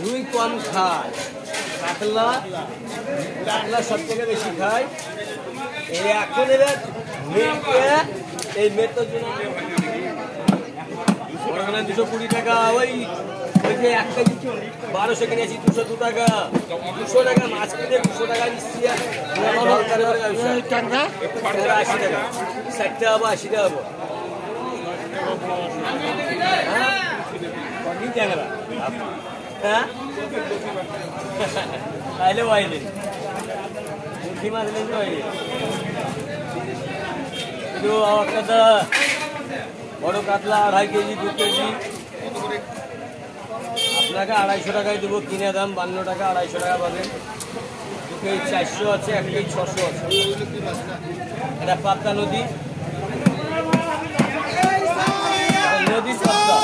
রুই কম খায়, কাতলা কাতলা সব থেকে বেশি খায়। এই এখন এবার এই মেয়ের জন্য 220 টাকা, ওই যে 1 কেজি 1200 কিনেছি 202 টাকা, 200 টাকা মাছ কিনে 200 টাকা দিচ্ছি। 80 টাকা, 60 টাকা হবো, 80 টাকা হবো। হ্যাঁ আইলে আইলে মুখি মাছ এলে আইলে কিন্তু আমার কাছে বড় কাতলা 2.5 কেজি 2 কেজি আপনাকে 250 টাকায় দেবো, কিনে দাম 52 টাকা, 250 টাকা পাবেন। 2 কেজি 400 আছে, 1 কেজি 600 আছে। এটা পাবদা নদী, নদী পাবদা।